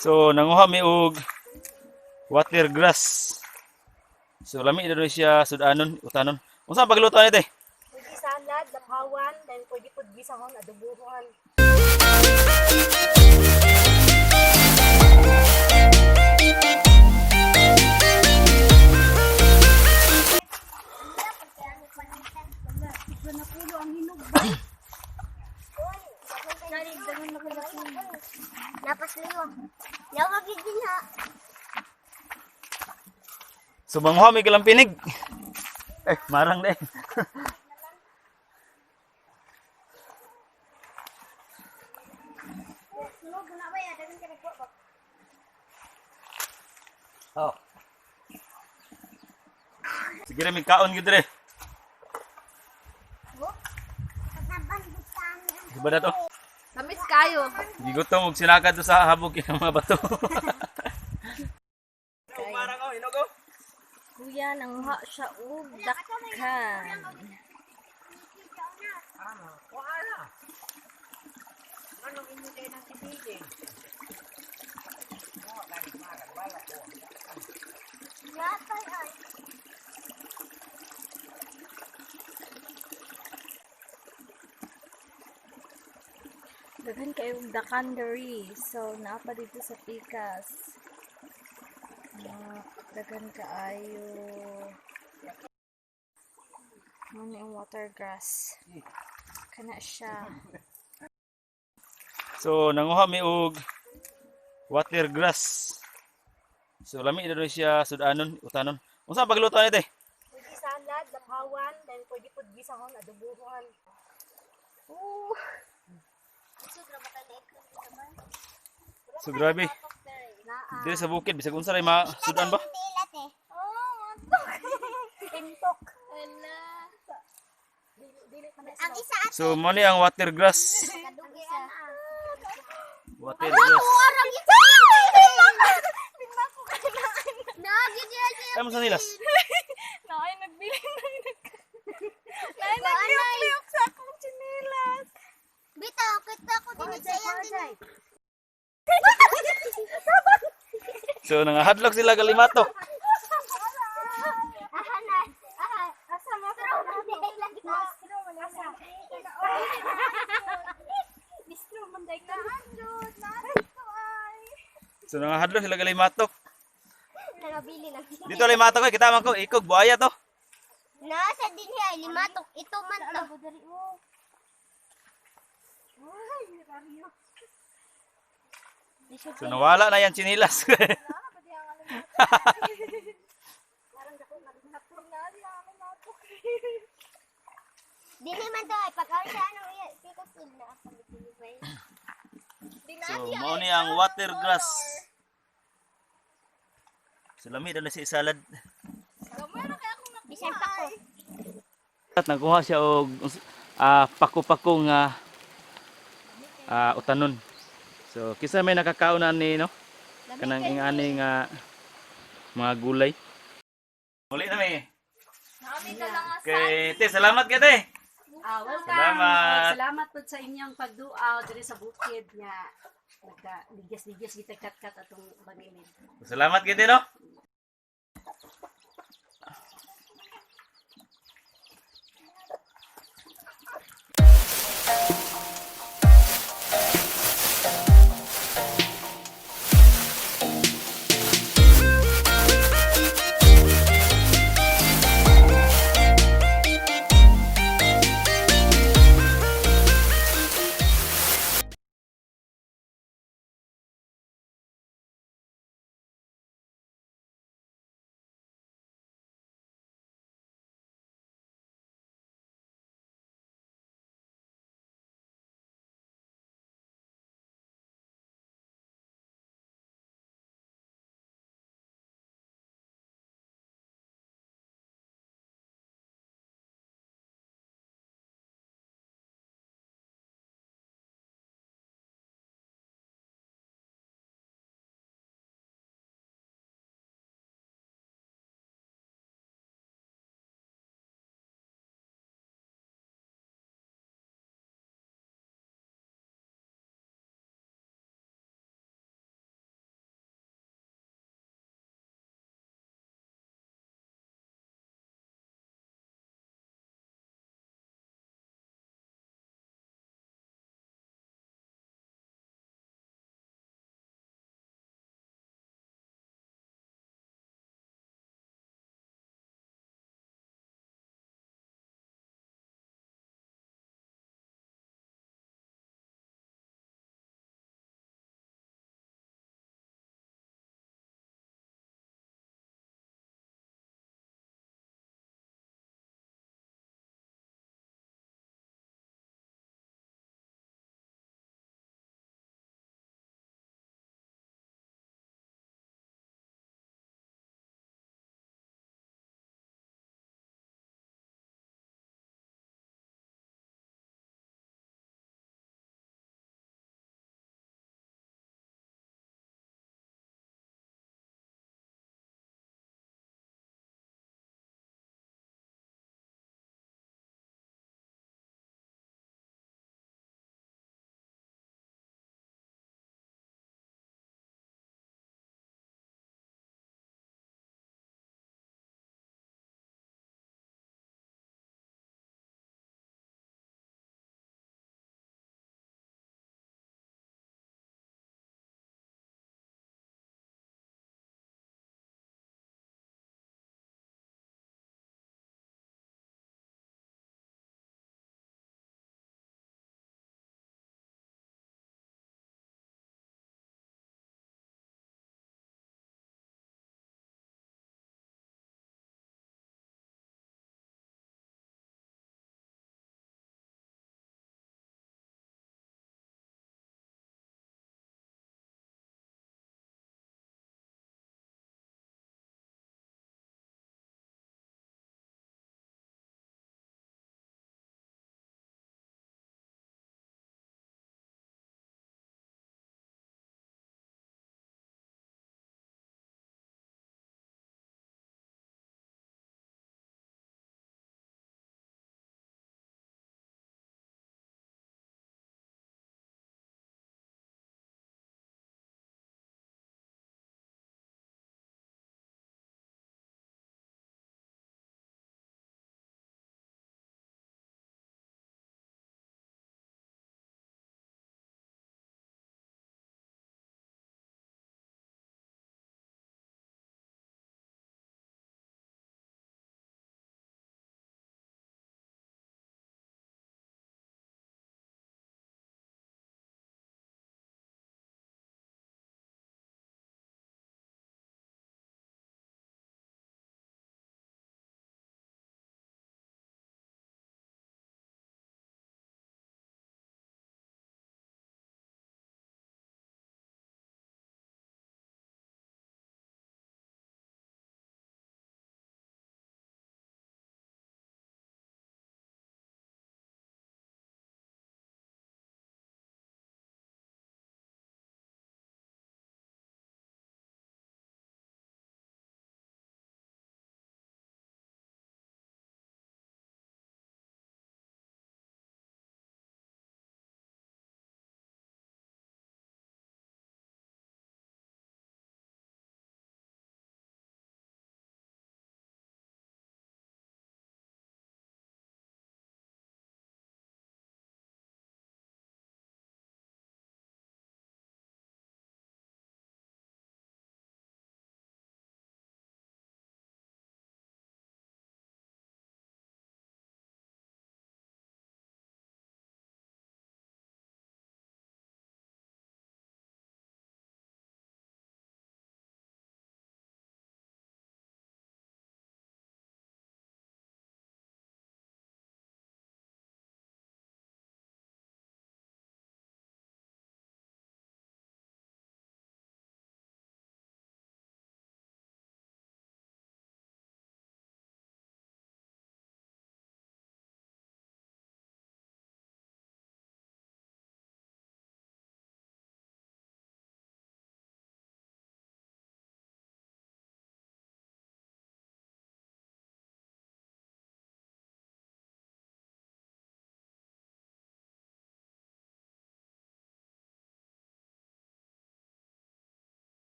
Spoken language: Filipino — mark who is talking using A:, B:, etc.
A: So nanguha mi og water grass. So lami na rin siya sudanon, utanon. Unsa ang pagluto nito?
B: Pwede salad, lapawan, then pwede po gisahon, adobohan.
C: Lapas liyo. Lawag din ha.
A: So manguha mi kalang pinig. Marang na eh. Oh. Sige na, may kaon gito rin. Diba na to?
B: Tamis kayo.
A: Hindi ko ito magsinakad to sa habog ng mga bato.
B: Kuya, nangha siya og dakhan. Daghan kayo og dakan diri. So, naapa dito sa Pikas. Daghan kaayo. Ano yung water grass. Kana siya.
A: So nanguha mi og water grass. So lami na rin siya sudanon, utanon. Unsa ang pagluto nito?
B: Pwede salad, lapawan, then pwede po gisahon, adobohan.
A: So grabe. Dili sa bukid bisag unsa ray masudan ba?
B: Tintok.
C: Ang isa at
A: So mo ni ang water grass.
C: kadugian.
A: Water grass.
C: Orang ito. Nagi diya siya.
A: Ay mo sa nilas.
B: Nay, nagbili na.
C: Nagliyok
B: sa akong chinelas.
C: Bitaw, kita ko din sa iyang.
A: So nangahadlok sila kalimato. So nangahadlok sila kalimato.
C: Nagabili lang.
A: Dito limato ko kita man ko ikog buaya to.
C: Nasa din siya, limatok. Ito man to.
A: So nawala na yan chinilas.
C: Dili man to ay pagkaon sa anong iya, piko sila ako dili.
A: So mo ni ang water grass. So lami na si salad.
C: Bisan pa ko.
A: At nagkuha siya og pako-pako nga utanon. So kisa may nakakaunan ni no kanang ingani nga mga gulay. Muli na may. Okay, te salamat ka te.
D: Welcome.
A: Salamat.
D: Salamat po sa inyong pagduaw diri sa bukid nga nagka-ligyas-ligyas kita kat-kat atong bagilid.
A: Salamat ka te no.